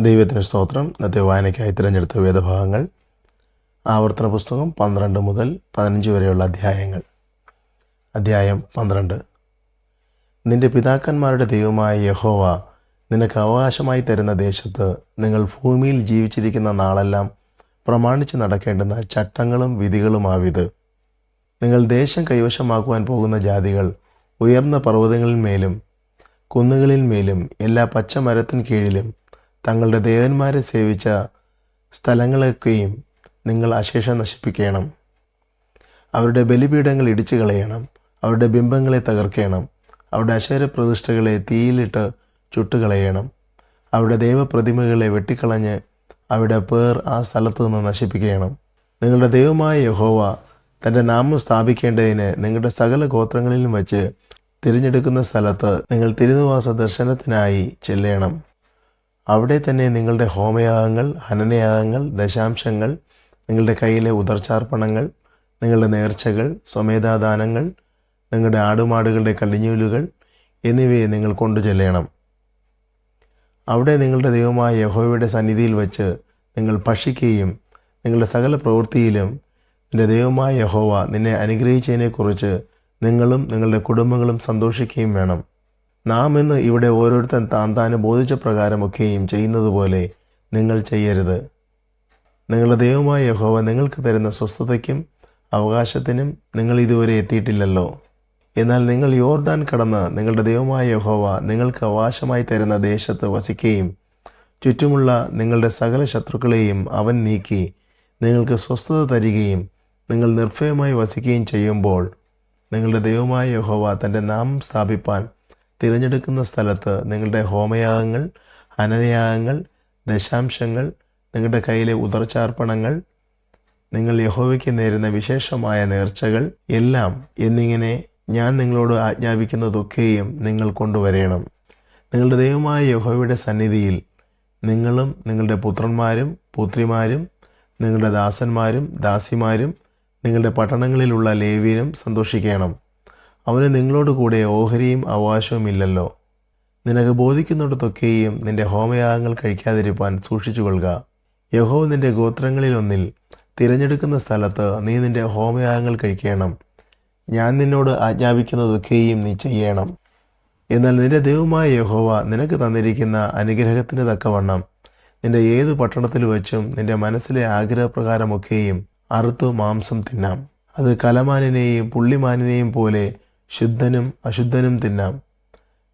ദൈവത്തിന് സ്തോത്രം. ഇന്നത്തെ വായനയ്ക്കായി തിരഞ്ഞെടുത്ത വേദഭാഗങ്ങൾ ആവർത്തന പുസ്തകം 12 മുതൽ 15 വരെയുള്ള അധ്യായങ്ങൾ. അധ്യായം 12. നിന്റെ പിതാക്കന്മാരുടെ ദൈവമായ യഹോവ നിനക്ക് അവകാശമായി തരുന്ന ദേശത്ത് നിങ്ങൾ ഭൂമിയിൽ ജീവിച്ചിരിക്കുന്ന നാളെല്ലാം പ്രമാണിച്ച് നടക്കേണ്ടുന്ന ചട്ടങ്ങളും വിധികളുമാവിത്. നിങ്ങൾ ദേശം കൈവശമാക്കുവാൻ പോകുന്ന ജാതികൾ ഉയർന്ന പർവ്വതങ്ങളിന്മേലും കുന്നുകളിന്മേലും എല്ലാ പച്ചമരത്തിൻ കീഴിലും തങ്ങളുടെ ദേവന്മാരെ സേവിച്ച സ്ഥലങ്ങളൊക്കെയും നിങ്ങൾ അശേഷം നശിപ്പിക്കണം. അവരുടെ ബലിപീഠങ്ങൾ ഇടിച്ചു കളയണം. അവരുടെ ബിംബങ്ങളെ തകർക്കണം. അവരുടെ അശേരപ്രതിഷ്ഠകളെ തീയിലിട്ട് ചുട്ടുകളയണം. അവരുടെ ദൈവപ്രതിമകളെ വെട്ടിക്കളഞ്ഞ് അവരുടെ പേർ ആ സ്ഥലത്ത് നിന്ന് നശിപ്പിക്കണം. നിങ്ങളുടെ ദൈവമായ യഹോവ തൻ്റെ നാമം സ്ഥാപിക്കേണ്ടതിന് നിങ്ങളുടെ സകല ഗോത്രങ്ങളിലും വച്ച് തിരഞ്ഞെടുക്കുന്ന സ്ഥലത്ത് നിങ്ങൾ തിരുനിവാസ ദർശനത്തിനായി ചെല്ലണം. അവിടെ തന്നെ നിങ്ങളുടെ ഹോമയാഗങ്ങൾ, ഹനനയാഗങ്ങൾ, ദശാംശങ്ങൾ, നിങ്ങളുടെ കയ്യിലെ ഉദർച്ചാർപ്പണങ്ങൾ, നിങ്ങളുടെ നേർച്ചകൾ, സ്വമേധാദാനങ്ങൾ, നിങ്ങളുടെ ആടുമാടുകളുടെ കടിഞ്ഞൂലുകൾ എന്നിവയെ നിങ്ങൾ കൊണ്ടു ചെല്ലണം. അവിടെ നിങ്ങളുടെ ദൈവമായ യഹോവയുടെ സന്നിധിയിൽ വച്ച് നിങ്ങൾ ഭക്ഷിക്കുകയും നിങ്ങളുടെ സകല പ്രവൃത്തിയിലും നിന്റെ ദൈവമായ യഹോവ നിന്നെ അനുഗ്രഹിച്ചതിനെക്കുറിച്ച് നിങ്ങളും നിങ്ങളുടെ കുടുംബങ്ങളും സന്തോഷിക്കുകയും വേണം. നാം ഇന്ന് ഇവിടെ ഓരോരുത്തൻ താൻ ബോധിച്ച പ്രകാരമൊക്കെയും ചെയ്യുന്നത് പോലെ നിങ്ങൾ ചെയ്യരുത്. നിങ്ങളുടെ ദൈവമായ യഹോവ നിങ്ങൾക്ക് തരുന്ന സ്വസ്ഥതയ്ക്കും അവകാശത്തിനും നിങ്ങൾ ഇതുവരെ എത്തിയിട്ടില്ലല്ലോ. എന്നാൽ നിങ്ങൾ യോർദാൻ കടന്ന് നിങ്ങളുടെ ദൈവമായ യഹോവ നിങ്ങൾക്ക് അവകാശമായി തരുന്ന ദേശത്ത് വസിക്കുകയും ചുറ്റുമുള്ള നിങ്ങളുടെ സകല ശത്രുക്കളെയും അവൻ നീക്കി നിങ്ങൾക്ക് സ്വസ്ഥത തരികയും നിങ്ങൾ നിർഭയമായി വസിക്കുകയും ചെയ്യുമ്പോൾ നിങ്ങളുടെ ദൈവമായ യഹോവ തൻ്റെ നാമം സ്ഥാപിപ്പാൻ തിരഞ്ഞെടുക്കുന്ന സ്ഥലത്ത് നിങ്ങളുടെ ഹോമയാഗങ്ങൾ, ഹനനയാഗങ്ങൾ, ദശാംശങ്ങൾ, നിങ്ങളുടെ കയ്യിലെ ഉദർച്ചാർപ്പണങ്ങൾ, നിങ്ങൾ യഹോവയ്ക്ക് നേരുന്ന വിശേഷമായ നേർച്ചകൾ എല്ലാം എന്നിങ്ങനെ ഞാൻ നിങ്ങളോട് ആജ്ഞാപിക്കുന്നതൊക്കെയും നിങ്ങൾ കൊണ്ടുവരേണം. നിങ്ങളുടെ ദൈവമായ യഹോവയുടെ സന്നിധിയിൽ നിങ്ങളും നിങ്ങളുടെ പുത്രന്മാരും പുത്രിമാരും നിങ്ങളുടെ ദാസന്മാരും ദാസിമാരും നിങ്ങളുടെ പട്ടണങ്ങളിലുള്ള ലേവ്യരും സന്തോഷിക്കണം. അവന് നിങ്ങളോട് കൂടെ ഓഹരിയും അവകാശവും ഇല്ലല്ലോ. നിനക്ക് ബോധിക്കുന്നിടത്തൊക്കെയും നിന്റെ ഹോമയാഗങ്ങൾ കഴിക്കാതിരിപ്പാൻ സൂക്ഷിച്ചുകൊള്ളുക. യഹോവ നിന്റെ ഗോത്രങ്ങളിലൊന്നിൽ തിരഞ്ഞെടുക്കുന്ന സ്ഥലത്ത് നീ നിന്റെ ഹോമയാഗങ്ങൾ കഴിക്കണം. ഞാൻ നിന്നോട് ആജ്ഞാപിക്കുന്നതൊക്കെയും നീ ചെയ്യണം. എന്നാൽ നിന്റെ ദൈവമായ യഹോവ നിനക്ക് തന്നിരിക്കുന്ന അനുഗ്രഹത്തിന് തക്കവണ്ണം നിന്റെ ഏതു പട്ടണത്തിൽ വച്ചും നിന്റെ മനസ്സിലെ ആഗ്രഹപ്രകാരമൊക്കെയും അറുത്തു മാംസം തിന്നാം. അത് കലമാനിനെയും പുള്ളിമാനിനെയും പോലെ ശുദ്ധനും അശുദ്ധനും തിന്നാം.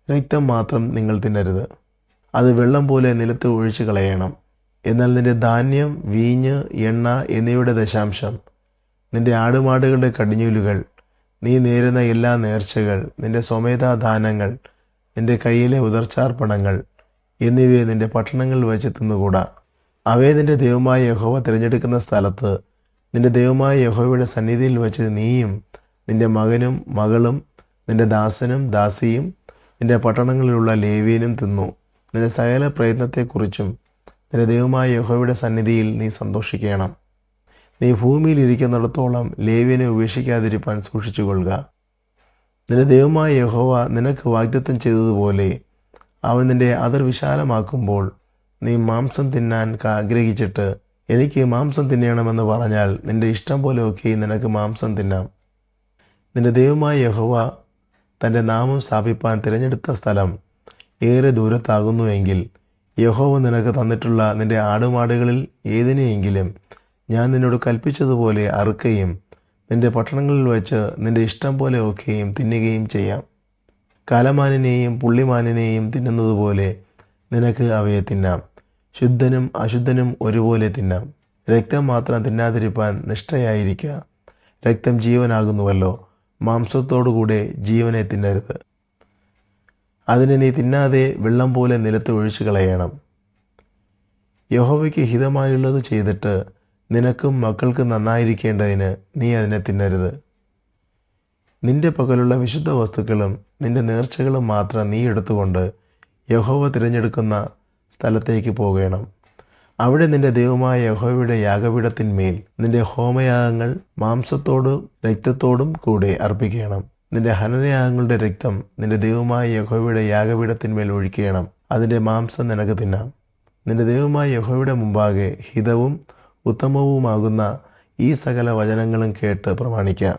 രക്തം മാത്രം നിങ്ങൾ തിന്നരുത്. അത് വെള്ളം പോലെ നിലത്ത് ഒഴിച്ചു കളയണം. എന്നാൽ നിന്റെ ധാന്യം, വീഞ്ഞ്, എണ്ണ എന്നിവയുടെ ദശാംശം, നിന്റെ ആടുമാടുകളുടെ കടിഞ്ഞൂലുകൾ, നീ നേരുന്ന എല്ലാ നേർച്ചകൾ, നിന്റെ സ്വമേധാദാനങ്ങൾ, നിന്റെ കയ്യിലെ ഉദർച്ചാർപ്പണങ്ങൾ എന്നിവയെ നിന്റെ പട്ടണങ്ങളിൽ വച്ച് തിന്നുകൂടാ. അവയെ നിന്റെ ദൈവമായ യഹോവ തിരഞ്ഞെടുക്കുന്ന സ്ഥലത്ത് നിന്റെ ദൈവമായ യഹോവയുടെ സന്നിധിയിൽ വച്ച് നീയും നിന്റെ മകനും മകളും നിന്റെ ദാസനും ദാസിയും നിന്റെ പട്ടണങ്ങളിലുള്ള ലേവ്യനും തിന്നു. നിന്റെ സകല പ്രയത്നത്തെക്കുറിച്ചും നിന്റെ ദൈവമായ യഹോവയുടെ സന്നിധിയിൽ നീ സന്തോഷിക്കണം. നീ ഭൂമിയിൽ ഇരിക്കുന്നിടത്തോളം ലേവ്യനെ ഉപേക്ഷിക്കാതിരിപ്പാൻ സൂക്ഷിച്ചുകൊള്ളുക. നിന്റെ ദൈവമായ യഹോവ നിനക്ക് വാഗ്ദത്തം ചെയ്തതുപോലെ അവൻ നിന്റെ അതിർ വിശാലമാക്കുമ്പോൾ നീ മാംസം തിന്നാൻ ആഗ്രഹിച്ചിട്ട് എനിക്ക് മാംസം തിന്നണമെന്ന് പറഞ്ഞാൽ നിന്റെ ഇഷ്ടം പോലെയൊക്കെ നിനക്ക് മാംസം തിന്നാം. നിന്റെ ദൈവമായ യഹോവ തൻ്റെ നാമം സ്ഥാപിപ്പാൻ തിരഞ്ഞെടുത്ത സ്ഥലം ഏറെ ദൂരത്താകുന്നുവെങ്കിൽ യഹോവ നിനക്ക് തന്നിട്ടുള്ള നിന്റെ ആടുമാടുകളിൽ ഏതിനെയെങ്കിലും ഞാൻ നിന്നോട് കൽപ്പിച്ചതുപോലെ അറുക്കുകയും നിന്റെ പട്ടണങ്ങളിൽ വച്ച് നിന്റെ ഇഷ്ടം പോലെ ഒക്കെയും തിന്നുകയും ചെയ്യാം. കലമാനിനെയും പുള്ളിമാനിനെയും തിന്നുന്നതുപോലെ നിനക്ക് അവയെ തിന്നാം. ശുദ്ധനും അശുദ്ധനും ഒരുപോലെ തിന്നാം. രക്തം മാത്രം തിന്നാതിരിപ്പാൻ നിഷ്ഠയായിരിക്കുക. രക്തം ജീവനാകുന്നുവല്ലോ. മാംസത്തോടുകൂടെ ജീവനെ തിന്നരുത്. അതിനെ നീ തിന്നാതെ വെള്ളം പോലെ നിലത്ത് ഒഴിച്ചു കളയണം. യഹോവയ്ക്ക് ഹിതമായുള്ളത് ചെയ്തിട്ട് നിനക്കും മക്കൾക്കും നന്നായിരിക്കേണ്ടതിന് നീ അതിനെ തിന്നരുത്. നിന്റെ പക്കലുള്ള വിശുദ്ധ വസ്തുക്കളും നിന്റെ നേർച്ചകളും മാത്രം നീ എടുത്തുകൊണ്ട് യഹോവ തിരഞ്ഞെടുക്കുന്ന സ്ഥലത്തേക്ക് പോകണം. അവിടെ നിന്റെ ദൈവമായ യഹോവയുടെ യാഗപീഠത്തിന്മേൽ നിന്റെ ഹോമയാഗങ്ങൾ മാംസത്തോടും രക്തത്തോടും കൂടെ അർപ്പിക്കണം. നിന്റെ ഹനനയാഗങ്ങളുടെ രക്തം നിന്റെ ദൈവമായ യഹോവയുടെ യാഗപീഠത്തിന്മേൽ ഒഴിക്കണം. അതിൻ്റെ മാംസം നിനക്ക് തിന്നാം. നിന്റെ ദൈവമായ യഹോവയുടെ മുമ്പാകെ ഹിതവും ഉത്തമവുമാകുന്ന ഈ സകല വചനങ്ങളും കേട്ട് പ്രമാണിക്കുക.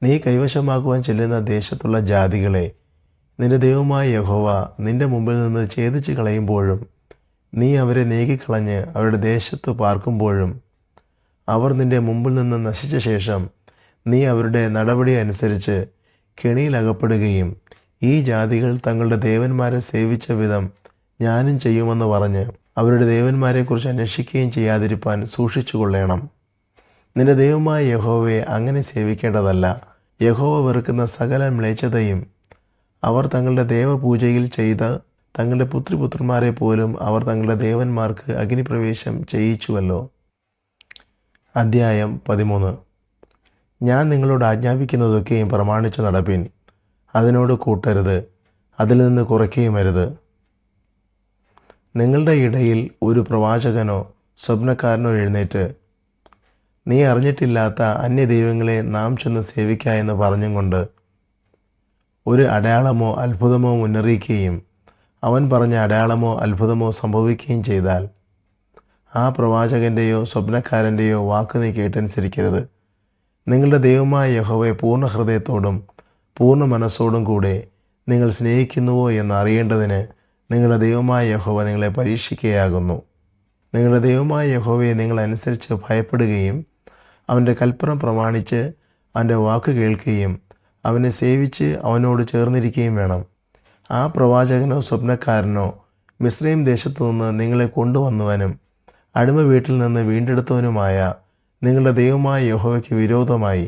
നീ കൈവശമാക്കുവാൻ ചെല്ലുന്ന ദേശത്തുള്ള ജാതികളെ നിന്റെ ദൈവമായ യഹോവ നിന്റെ മുമ്പിൽ നിന്ന് ഛേദിച്ച് കളയുമ്പോഴും നീ അവരെ നീക്കിക്കളഞ്ഞ് അവരുടെ ദേശത്ത് പാർക്കുമ്പോഴും അവർ നിന്റെ മുമ്പിൽ നിന്ന് നശിച്ച ശേഷം നീ അവരുടെ നടപടി അനുസരിച്ച് കെണിയിലകപ്പെടുകയും ഈ ജാതികൾ തങ്ങളുടെ ദേവന്മാരെ സേവിച്ച വിധം ഞാനും ചെയ്യുമെന്ന് പറഞ്ഞ് അവരുടെ ദേവന്മാരെക്കുറിച്ച് അന്വേഷിക്കുകയും ചെയ്യാതിരിപ്പാൻ സൂക്ഷിച്ചു കൊള്ളണം. നിന്റെ ദൈവമായ യഹോവയെ അങ്ങനെ സേവിക്കേണ്ടതല്ല. യഹോവ വെറുക്കുന്ന സകല മ്ലേച്ഛതയും അവർ തങ്ങളുടെ ദേവപൂജയിൽ ചെയ്ത് തങ്ങളുടെ പുത്രിപുത്രന്മാരെ പോലും അവർ തങ്ങളുടെ ദേവന്മാർക്ക് അഗ്നിപ്രവേശം ചെയ്യിച്ചുവല്ലോ. അധ്യായം 13. ഞാൻ നിങ്ങളോട് ആജ്ഞാപിക്കുന്നതൊക്കെയും പ്രമാണിച്ചു നടപ്പിൻ. അതിനോട് കൂട്ടരുത്, അതിൽ നിന്ന് കുറയ്ക്കുകയുമരുത്. നിങ്ങളുടെ ഇടയിൽ ഒരു പ്രവാചകനോ സ്വപ്നക്കാരനോ എഴുന്നേറ്റ് നീ അറിഞ്ഞിട്ടില്ലാത്ത അന്യദൈവങ്ങളെ നാം ചെന്ന് സേവിക്ക എന്ന് പറഞ്ഞും കൊണ്ട് ഒരു അടയാളമോ അത്ഭുതമോ മുന്നറിയിക്കുകയും അവൻ പറഞ്ഞ അടയാളമോ അത്ഭുതമോ സംഭവിക്കുകയും ചെയ്താൽ ആ പ്രവാചകൻ്റെയോ സ്വപ്നക്കാരൻ്റെയോ വാക്ക് നീ കേട്ടനുസരിക്കരുത്. നിങ്ങളുടെ ദൈവമായ യഹോവയെ പൂർണ്ണ ഹൃദയത്തോടും പൂർണ്ണ മനസ്സോടും കൂടെ നിങ്ങൾ സ്നേഹിക്കുന്നുവോ എന്ന് അറിയേണ്ടതിന് നിങ്ങളുടെ ദൈവമായ യഹോവ നിങ്ങളെ പരീക്ഷിക്കുകയാകുന്നു. നിങ്ങളുടെ ദൈവമായ യഹോവയെ നിങ്ങൾ അനുസരിച്ച് ഭയപ്പെടുകയും അവൻ്റെ കൽപ്പന പ്രമാണിച്ച് അവൻ്റെ വാക്ക് കേൾക്കുകയും അവനെ സേവിച്ച് അവനോട് ചേർന്നിരിക്കുകയും വേണം. ആ പ്രവാചകനോ സ്വപ്നക്കാരനോ മിസ്രയീം ദേശത്തു നിന്ന് നിങ്ങളെ കൊണ്ടുവന്നവനും അടിമ വീട്ടിൽ നിന്ന് വീണ്ടെടുത്തവനുമായ നിങ്ങളുടെ ദൈവമായ യഹോവയ്ക്ക് വിരോധമായി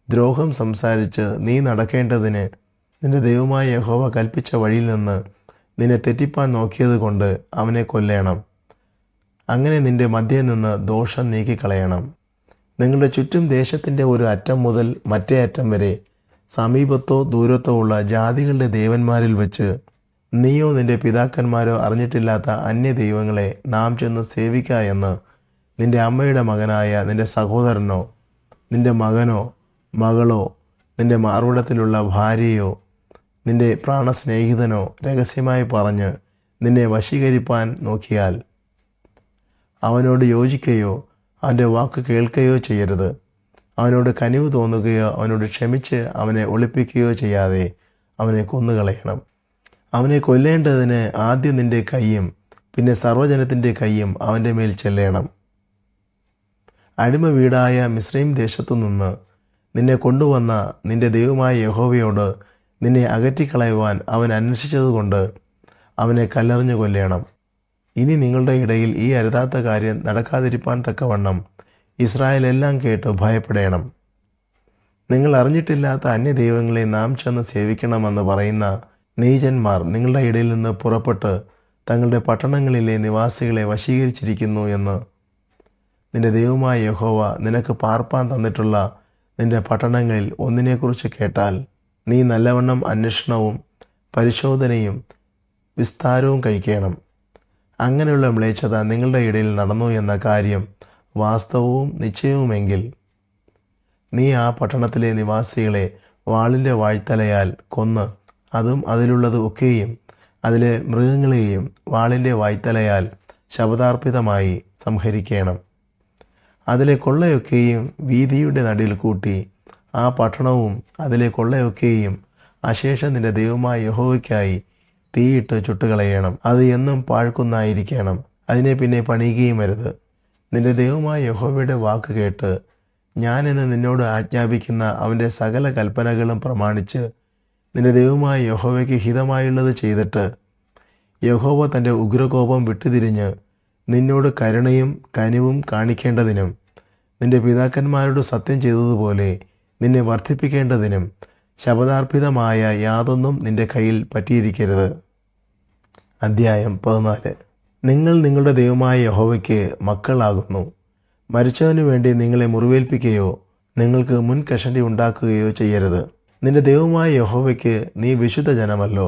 ദ്രോഹം സംസാരിച്ച് നീ നടക്കേണ്ടതിന് നിന്റെ ദൈവമായ യഹോവ കൽപ്പിച്ച വഴിയിൽ നിന്ന് നിന്നെ തെറ്റിപ്പാൻ നോക്കിയത് കൊണ്ട് അവനെ കൊല്ലേണം. അങ്ങനെ നിന്റെ മധ്യേ നിന്ന് ദോഷം നീക്കിക്കളയണം. നിങ്ങളുടെ ചുറ്റും ദേശത്തിൻ്റെ ഒരു അറ്റം മുതൽ മറ്റേ അറ്റം വരെ സമീപത്തോ ദൂരത്തോ ഉള്ള ജാതികളുടെ ദേവന്മാരിൽ വെച്ച് നീയോ നിന്റെ പിതാക്കന്മാരോ അറിഞ്ഞിട്ടില്ലാത്ത അന്യദൈവങ്ങളെ നാം ചെന്ന് സേവിക്ക എന്ന് നിന്റെ അമ്മയുടെ മകനായ നിന്റെ സഹോദരനോ നിന്റെ മകനോ മകളോ നിന്റെ മാർവിടത്തിലുള്ള ഭാര്യയോ നിന്റെ പ്രാണസ്നേഹിതനോ രഹസ്യമായി പറഞ്ഞ് നിന്നെ വശീകരിപ്പാൻ നോക്കിയാൽ അവനോട് യോജിക്കുകയോ അവൻ്റെ വാക്ക് കേൾക്കുകയോ ചെയ്യരുത്. അവനോട് കനിവ് തോന്നുകയോ അവനോട് ക്ഷമിച്ച് അവനെ ഒളിപ്പിക്കുകയോ ചെയ്യാതെ അവനെ കൊന്നുകളയണം. അവനെ കൊല്ലേണ്ടതിന് ആദ്യം നിന്റെ കൈയും പിന്നെ സർവ്വജനത്തിൻ്റെ കൈയും അവൻ്റെ മേൽ ചെല്ലണം. അടിമ വീടായ മിസ്രയീം ദേശത്തു നിന്ന് നിന്നെ കൊണ്ടുവന്ന നിന്റെ ദൈവമായ യഹോവയോട് നിന്നെ അകറ്റിക്കളയുവാൻ അവൻ അന്വേഷിച്ചതുകൊണ്ട് അവനെ കല്ലെറിഞ്ഞു കൊല്ലണം. ഇനി നിങ്ങളുടെ ഇടയിൽ ഈ അരുതാത്ത കാര്യം നടക്കാതിരിപ്പാൻ തക്കവണ്ണം ഇസ്രായേൽ എല്ലാം കേട്ട് ഭയപ്പെടേണം. നിങ്ങൾ അറിഞ്ഞിട്ടില്ലാത്ത അന്യദൈവങ്ങളെ നാം ചെന്ന് സേവിക്കണമെന്ന് പറയുന്ന നീചന്മാർ നിങ്ങളുടെ ഇടയിൽ നിന്ന് പുറപ്പെട്ട് തങ്ങളുടെ പട്ടണങ്ങളിലെ നിവാസികളെ വശീകരിച്ചിരിക്കുന്നു എന്ന് നിന്റെ ദൈവമായ യഹോവ നിനക്ക് പാർപ്പാൻ തന്നിട്ടുള്ള നിന്റെ പട്ടണങ്ങളിൽ ഒന്നിനെക്കുറിച്ച് കേട്ടാൽ നീ നല്ലവണ്ണം അന്വേഷണവും പരിശോധനയും വിസ്താരവും കഴിക്കണം. അങ്ങനെയുള്ള മ്ലേച്ഛത നിങ്ങളുടെ ഇടയിൽ നടന്നു എന്ന കാര്യം വാസ്തവവും നിശ്ചയവുമെങ്കിൽ നീ ആ പട്ടണത്തിലെ നിവാസികളെ വാളിൻ്റെ വായ്ത്തലയാൽ കൊന്ന് അതും അതിലുള്ളത് ഒക്കെയും അതിലെ മൃഗങ്ങളെയും വാളിൻ്റെ വായ്ത്തലയാൽ ശപഥാർപ്പിതമായി സംഹരിക്കണം. അതിലെ കൊള്ളയൊക്കെയും വീതിയുടെ നടുവിൽ കൂട്ടി ആ പട്ടണവും അതിലെ കൊള്ളയൊക്കെയും അശേഷം നിന്റെ ദൈവമായ യഹോവയ്ക്കായി തീയിട്ട് ചുട്ടുകളയണം. അത് എന്നും പാഴ്ക്കുന്നായിരിക്കണം. അതിനെ പിന്നെ പണിയുകയും അരുത്. നിന്റെ ദൈവമായ യഹോവയുടെ വാക്ക് കേട്ട് ഞാനെന്ന് നിന്നോട് ആജ്ഞാപിക്കുന്ന അവൻ്റെ സകല കൽപ്പനകളും പ്രമാണിച്ച് നിന്റെ ദൈവമായ യഹോവയ്ക്ക് ഹിതമായുള്ളത് ചെയ്തിട്ട് യഹോവ തൻ്റെ ഉഗ്രകോപം വിട്ടുതിരിഞ്ഞ് നിന്നോട് കരുണയും കനിവും കാണിക്കേണ്ടതിനും നിന്റെ പിതാക്കന്മാരോട് സത്യം ചെയ്തതുപോലെ നിന്നെ വർദ്ധിപ്പിക്കേണ്ടതിനും ശപഥാർപ്പിതമായ യാതൊന്നും നിന്റെ കയ്യിൽ പറ്റിയിരിക്കരുത്. അധ്യായം 14. നിങ്ങൾ നിങ്ങളുടെ ദൈവമായ യഹോവയ്ക്ക് മക്കളാകുന്നു. മരിച്ചവനു വേണ്ടി നിങ്ങളെ മുറിവേൽപ്പിക്കുകയോ നിങ്ങൾക്ക് മുൻകഷണ്ടി ഉണ്ടാക്കുകയോ ചെയ്യരുത്. നിന്റെ ദൈവമായ യഹോവയ്ക്ക് നീ വിശുദ്ധ ജനമല്ലോ.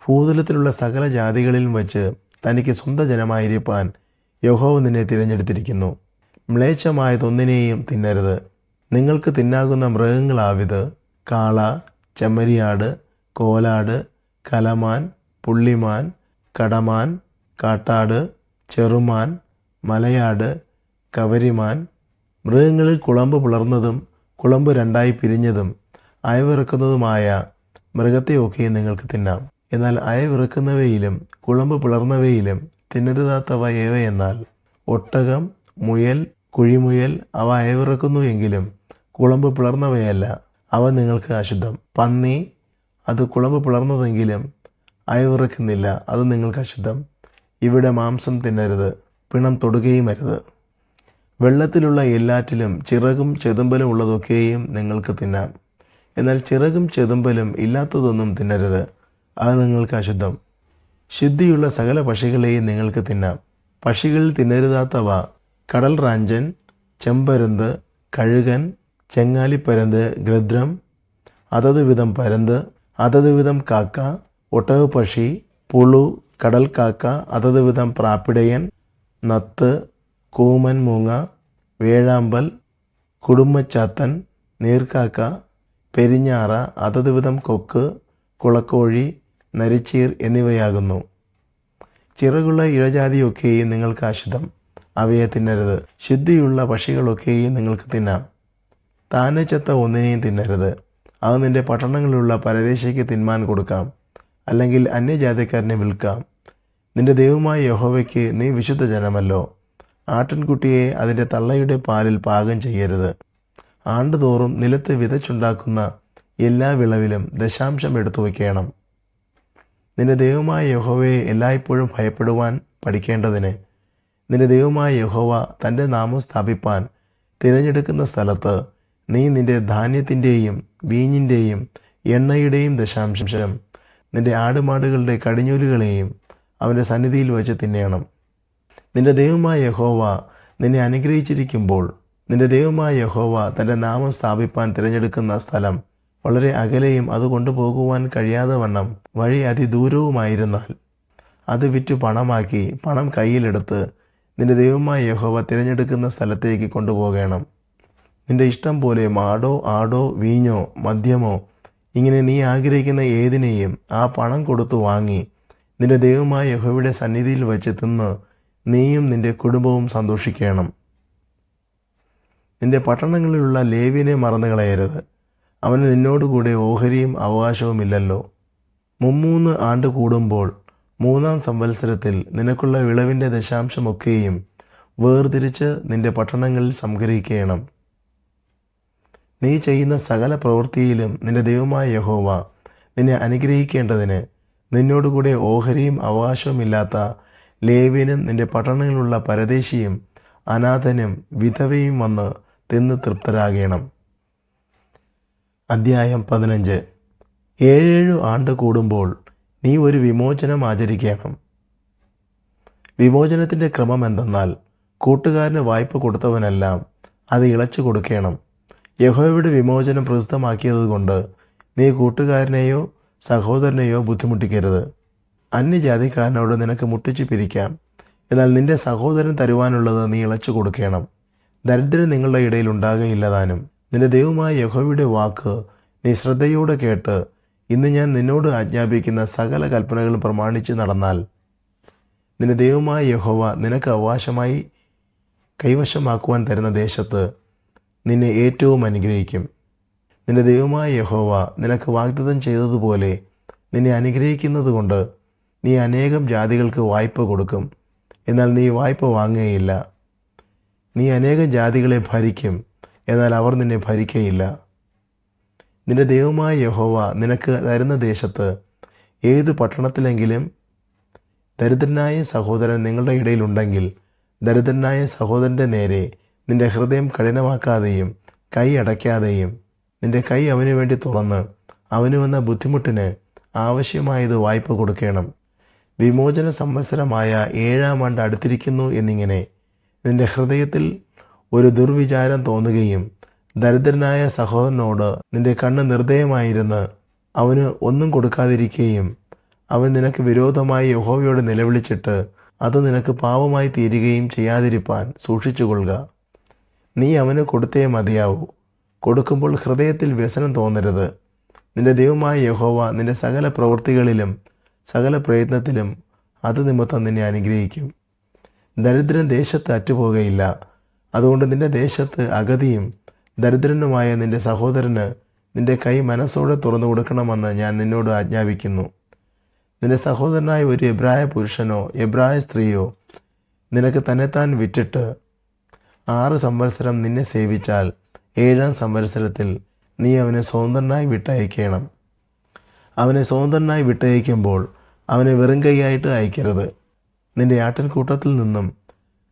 ഭൂതലത്തിലുള്ള സകല ജാതികളിലും വച്ച് തനിക്ക് സ്വന്തം ജനമായിരിക്കാൻ യഹോവ നിന്നെ തിരഞ്ഞെടുത്തിരിക്കുന്നു. മ്ലേച്ഛമായതൊന്നിനെയും തിന്നരുത്. നിങ്ങൾക്ക് തിന്നാകുന്ന മൃഗങ്ങളാവിത്: കാള, ചെമ്മരിയാട്, കോലാട്, കലമാൻ, പുള്ളിമാൻ, കടമാൻ, കാട്ടാട്, ചെറുമാൻ, മലയാട്, കവരിമാൻ, മൃഗങ്ങളിൽ കുളമ്പ് പിളർന്നതും കുളമ്പ് രണ്ടായി പിരിഞ്ഞതും അയവിറക്കുന്നതുമായ മൃഗത്തെയൊക്കെ നിങ്ങൾക്ക് തിന്നാം. എന്നാൽ അയവിറക്കുന്നവയിലും കുളമ്പ് പിളർന്നവയിലും തിന്നരുതാത്തവ ഏവയെന്നാൽ ഒട്ടകം, മുയൽ, കുഴിമുയൽ. അവ അയവിറക്കുന്നു എങ്കിലും കുളമ്പ് പിളർന്നവയല്ല, അവ നിങ്ങൾക്ക് അശുദ്ധം. പന്നി, അത് കുളമ്പ് പിളർന്നതെങ്കിലും അയവിറക്കുന്നില്ല, അത് നിങ്ങൾക്ക് അശുദ്ധം. ഇവിടെ മാംസം തിന്നരുത്, പിണം തൊടുകയും അരുത്. വെള്ളത്തിലുള്ള എല്ലാറ്റിലും ചിറകും ചെതുമ്പലും ഉള്ളതൊക്കെയും നിങ്ങൾക്ക് തിന്നാം. എന്നാൽ ചിറകും ചെതുമ്പലും ഇല്ലാത്തതൊന്നും തിന്നരുത്, അത് നിങ്ങൾക്ക് അശുദ്ധം. ശുദ്ധിയുള്ള സകല പക്ഷികളെയും നിങ്ങൾക്ക് തിന്നാം. പക്ഷികളിൽ തിന്നരുതാത്തവ കടൽ റാഞ്ചൻ, ചെമ്പരുന്ത്, കഴുകൻ, ചെങ്ങാലിപ്പരുന്ത്, ഗൃദ്രം, അതത് വിധം പരുന്ത്, അതത് വിധം കാക്ക, ഒട്ടകപ്പക്ഷി, പുളു, കടൽക്കാക്ക, അതത് വിധം പ്രാപ്പിടയൻ, നത്ത്, കൂമൻ മൂങ്ങ, വേഴാമ്പൽ, കുടുമ്മച്ചാത്തൻ, നീർക്കാക്ക, പെരിഞ്ഞാറ, അതത് വിധം കൊക്ക്, കുളക്കോഴി, നരിച്ചീർ എന്നിവയാകുന്നു. ചിറകുള്ള ഇഴജാതിയൊക്കെയും നിങ്ങൾക്ക് അശുദ്ധം, അവയെ തിന്നരുത്. ശുദ്ധിയുള്ള പക്ഷികളൊക്കെയും നിങ്ങൾക്ക് തിന്നാം. താനെ ചത്ത ഒന്നിനെയും തിന്നരുത്, അത് നിന്റെ പട്ടണങ്ങളിലുള്ള പരദേശിക്ക് തിന്മാൻ കൊടുക്കാം, അല്ലെങ്കിൽ അന്യജാതിക്കാരനെ വിൽക്കാം. നിന്റെ ദൈവമായ യഹോവയ്ക്ക് നീ വിശുദ്ധ ജനമല്ലോ. ആട്ടിൻകുട്ടിയെ അതിൻ്റെ തള്ളയുടെ പാലിൽ പാകം ചെയ്യരുത്. ആണ്ടുതോറും നിലത്ത് വിതച്ചുണ്ടാക്കുന്ന എല്ലാ വിളവിലും ദശാംശം എടുത്തു വയ്ക്കണം. നിന്റെ ദൈവമായ യഹോവയെ എല്ലായ്പ്പോഴും ഭയപ്പെടുവാൻ പഠിക്കേണ്ടതിന് നിന്റെ ദൈവമായ യഹോവ തൻ്റെ നാമം സ്ഥാപിപ്പാൻ തിരഞ്ഞെടുക്കുന്ന സ്ഥലത്ത് നീ നിന്റെ ധാന്യത്തിൻ്റെയും വീഞ്ഞിൻ്റെയും എണ്ണയുടെയും ദശാംശം നിന്റെ ആടുമാടുകളുടെ കടിഞ്ഞൂലുകളെയും അവൻ്റെ സന്നിധിയിൽ വച്ച് തിന്നേണം. നിന്റെ ദൈവമായ യഹോവ നിന്നെ അനുഗ്രഹിച്ചിരിക്കുമ്പോൾ നിന്റെ ദൈവമായ യഹോവ തൻ്റെ നാമം സ്ഥാപിപ്പാൻ തിരഞ്ഞെടുക്കുന്ന സ്ഥലം വളരെ അകലെയും അത് കൊണ്ടുപോകുവാൻ കഴിയാതെ വണ്ണം വഴി അതിദൂരവുമായിരുന്നാൽ അത് വിറ്റ് പണമാക്കി പണം കയ്യിലെടുത്ത് നിന്റെ ദൈവമായ യഹോവ തിരഞ്ഞെടുക്കുന്ന സ്ഥലത്തേക്ക് കൊണ്ടുപോകണം. നിന്റെ ഇഷ്ടം പോലെ മാടോ ആടോ വീഞ്ഞോ മദ്യമോ ഇങ്ങനെ നീ ആഗ്രഹിക്കുന്ന ഏതിനെയും ആ പണം കൊടുത്തു വാങ്ങി നിന്റെ ദൈവമായ യഹോവയുടെ സന്നിധിയിൽ വച്ച് തിന്ന് നീയും നിന്റെ കുടുംബവും സന്തോഷിക്കണം. നിന്റെ പട്ടണങ്ങളിലുള്ള ലേവ്യനെ മറന്നു കളയരുത്, അവന് നിന്നോടുകൂടെ ഓഹരിയും അവകാശവും ഇല്ലല്ലോ. 3 ആണ്ട് കൂടുമ്പോൾ 3-ാം സംവത്സരത്തിൽ നിനക്കുള്ള വിളവിൻ്റെ ദശാംശമൊക്കെയും വേർതിരിച്ച് നിന്റെ പട്ടണങ്ങളിൽ സംഗ്രഹിക്കണം. നീ ചെയ്യുന്ന സകല പ്രവൃത്തിയിലും നിന്റെ ദൈവമായ യഹോവ നിന്നെ അനുഗ്രഹിക്കേണ്ടതിന് നിന്നോടുകൂടെ ഓഹരിയും അവകാശവും ഇല്ലാത്ത ലേവ്യനും നിന്റെ പട്ടണങ്ങളിലുള്ള പരദേശിയും അനാഥനും വിധവയും വന്ന് തിന്ന് തൃപ്തരാകണം. അധ്യായം 15. 7 ആണ്ട് കൂടുമ്പോൾ നീ ഒരു വിമോചനം ആചരിക്കണം. വിമോചനത്തിൻ്റെ ക്രമം എന്തെന്നാൽ കൂട്ടുകാരന് വായ്പ കൊടുത്തവനെല്ലാം അത് ഇളച്ചു കൊടുക്കണം. യഹോവയുടെ വിമോചനം പ്രസിദ്ധമാക്കിയതുകൊണ്ട് നീ കൂട്ടുകാരനെയോ സഹോദരനെയോ ബുദ്ധിമുട്ടിക്കരുത്. അന്യജാതിക്കാരനോട് നിനക്ക് മുട്ടിച്ചു പിരിക്കാം, എന്നാൽ നിന്റെ സഹോദരൻ തരുവാനുള്ളത് നീ ഇളച്ചു കൊടുക്കണം. ദരിദ്രൻ നിങ്ങളുടെ ഇടയിൽ ഉണ്ടാകുകയില്ലതാനും. നിന്റെ ദൈവമായ യഹോവയുടെ വാക്ക് നീ ശ്രദ്ധയോടെ കേട്ട് ഇന്ന് ഞാൻ നിന്നോട് ആജ്ഞാപിക്കുന്ന സകല കൽപ്പനകളും പ്രമാണിച്ച് നടന്നാൽ നിന്റെ ദൈവമായ യഹോവ നിനക്ക് അവകാശമായി കൈവശമാക്കുവാൻ തരുന്ന ദേശത്ത് നിന്നെ ഏറ്റവും അനുഗ്രഹിക്കും. നിന്റെ ദൈവമായ യഹോവ നിനക്ക് വാഗ്ദത്തം ചെയ്തതുപോലെ നിന്നെ അനുഗ്രഹിക്കുന്നത് കൊണ്ട് നീ അനേകം ജാതികൾക്ക് വായ്പ കൊടുക്കും, എന്നാൽ നീ വായ്പ വാങ്ങുകയില്ല. നീ അനേകം ജാതികളെ ഭരിക്കും, എന്നാൽ അവർ നിന്നെ ഭരിക്കയില്ല. നിന്റെ ദൈവമായ യഹോവ നിനക്ക് തരുന്ന ദേശത്ത് ഏതു പട്ടണത്തിലെങ്കിലും ദരിദ്രനായ സഹോദരൻ നിങ്ങളുടെ ഇടയിലുണ്ടെങ്കിൽ ദരിദ്രനായ സഹോദരൻ്റെ നേരെ നിന്റെ ഹൃദയം കഠിനമാക്കാതെയും കൈ അടയ്ക്കാതെയും നിന്റെ കൈ അവന് വേണ്ടി തുറന്ന് അവന് വന്ന ബുദ്ധിമുട്ടിന് ആവശ്യമായത് വായ്പ കൊടുക്കണം. വിമോചന സംവത്സരമായ 7-ാം ആണ്ട് അടുത്തിരിക്കുന്നു എന്നിങ്ങനെ നിന്റെ ഹൃദയത്തിൽ ഒരു ദുർവിചാരം തോന്നുകയും ദരിദ്രനായ സഹോദരനോട് നിന്റെ കണ്ണ് നിർദ്ദയമായിരുന്ന് അവന് ഒന്നും കൊടുക്കാതിരിക്കുകയും അവൻ നിനക്ക് വിരോധമായി യഹോവയോട് നിലവിളിച്ചിട്ട് അത് നിനക്ക് പാപമായി തീരുകയും ചെയ്യാതിരിപ്പാൻ സൂക്ഷിച്ചുകൊള്ളുക. നീ അവന് കൊടുത്തേ മതിയാവൂ. കൊടുക്കുമ്പോൾ ഹൃദയത്തിൽ വ്യസനം തോന്നരുത്. നിന്റെ ദൈവമായ യഹോവ നിന്റെ സകല പ്രവൃത്തികളിലും സകല പ്രയത്നത്തിലും അത് നിമിത്തം നിന്നെ അനുഗ്രഹിക്കും. ദരിദ്രൻ ദേശത്ത് അറ്റുപോകുകയില്ല. അതുകൊണ്ട് നിന്റെ ദേശത്ത് അഗതിയും ദരിദ്രനുമായ നിന്റെ സഹോദരന് നിന്റെ കൈ മനസ്സോടെ തുറന്നു കൊടുക്കണമെന്ന് ഞാൻ നിന്നോട് ആജ്ഞാപിക്കുന്നു. നിന്റെ സഹോദരനായ ഒരു എബ്രായ പുരുഷനോ എബ്രായ സ്ത്രീയോ നിനക്ക് തന്നെത്താൻ വിറ്റിട്ട് 6 സംവത്സരം നിന്നെ സേവിച്ചാൽ 7-ാം സംവത്സരത്തിൽ നീ അവനെ സ്വതന്ത്രനായി വിട്ടയക്കണം. അവനെ സ്വതന്ത്രനായി വിട്ടയക്കുമ്പോൾ അവനെ വെറും കൈയായിട്ട് അയക്കരുത്. നിന്റെ ആട്ടിൻകൂട്ടത്തിൽ നിന്നും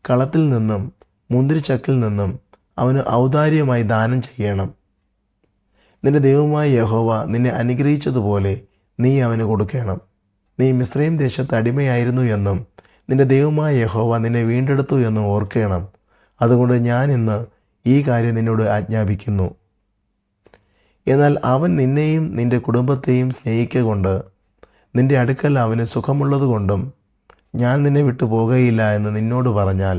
കളത്തിൽ നിന്നും മുന്തിരിച്ചക്കിൽ നിന്നും അവന് ഔദാര്യമായി ദാനം ചെയ്യണം. നിന്റെ ദൈവമായ യഹോവ നിന്നെ അനുഗ്രഹിച്ചതുപോലെ നീ അവന് കൊടുക്കണം. നീ മിസ്രയീം ദേശത്ത് അടിമയായിരുന്നു എന്നും നിന്റെ ദൈവമായ യഹോവ നിന്നെ വീണ്ടെടുത്തു എന്നും ഓർക്കണം. അതുകൊണ്ട് ഞാൻ ഇന്ന് ഈ കാര്യം നിന്നോട് ആജ്ഞാപിക്കുന്നു. എന്നാൽ അവൻ നിന്നെയും നിന്റെ കുടുംബത്തെയും സ്നേഹിക്കൊണ്ട് നിന്റെ അടുക്കൽ അവന് സുഖമുള്ളതുകൊണ്ടും ഞാൻ നിന്നെ വിട്ടു പോകുകയില്ല എന്ന് നിന്നോട് പറഞ്ഞാൽ,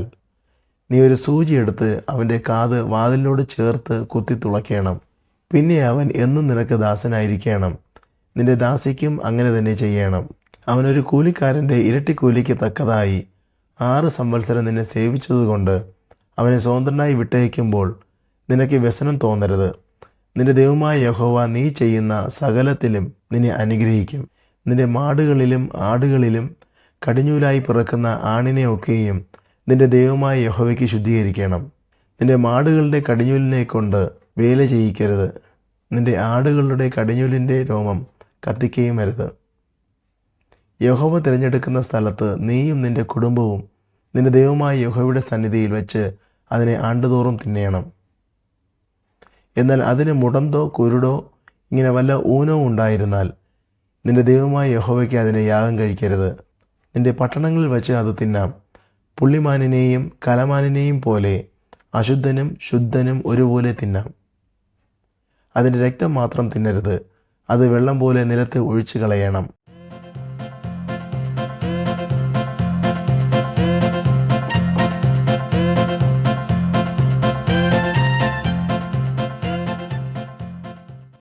നീ ഒരു സൂചി എടുത്ത് അവൻ്റെ കാത് വാതിലിനോട് ചേർത്ത് കുത്തി തുളയ്ക്കണം. പിന്നെ അവൻ എന്നും നിനക്ക് ദാസനായിരിക്കണം. നിന്റെ ദാസിക്കും അങ്ങനെ തന്നെ ചെയ്യണം. അവനൊരു കൂലിക്കാരൻ്റെ ഇരട്ടി കൂലിക്ക് തക്കതായി 6 സംവത്സരം നിന്നെ സേവിച്ചതുകൊണ്ട് അവനെ സ്വതന്ത്രനായി വിട്ടയക്കുമ്പോൾ നിനക്ക് വ്യസനം തോന്നരുത്. നിന്റെ ദൈവമായ യഹോവ നീ ചെയ്യുന്ന സകലത്തിലും നിന്നെ അനുഗ്രഹിക്കും. നിന്റെ മാടുകളിലും ആടുകളിലും കടിഞ്ഞൂലായി പിറക്കുന്ന ആണിനെ ഒക്കെയും നിന്റെ ദൈവമായ യഹോവയ്ക്ക് ശുദ്ധീകരിക്കണം. നിന്റെ മാടുകളുടെ കടിഞ്ഞൂലിനെ കൊണ്ട് വേല ചെയ്യിക്കരുത്. നിന്റെ ആടുകളുടെ കടിഞ്ഞൂലിൻ്റെ രോമം കത്തിക്കുകയും അരുത്. യഹോവ തിരഞ്ഞെടുക്കുന്ന സ്ഥലത്ത് നീയും നിന്റെ കുടുംബവും നിന്റെ ദൈവമായ യഹോവയുടെ സന്നിധിയിൽ വെച്ച് അതിനെ ആണ്ടുതോറും തിന്നേണം. എന്നാൽ അതിന് മുടന്തോ കുരുടോ ഇങ്ങനെ വല്ല ഊനവും ഉണ്ടായിരുന്നാൽ നിന്റെ ദൈവമായ യഹോവയ്ക്ക് അതിനെ യാഗം കഴിക്കരുത്. നിന്റെ പട്ടണങ്ങളിൽ വെച്ച് അത് തിന്നാം. പുള്ളിമാനിനെയും കലമാനിനെയും പോലെ അശുദ്ധനും ശുദ്ധനും ഒരുപോലെ തിന്നാം. അതിൻ്റെ രക്തം മാത്രം തിന്നരുത്. അത് വെള്ളം പോലെ നിലത്ത് ഒഴിച്ചു കളയണം.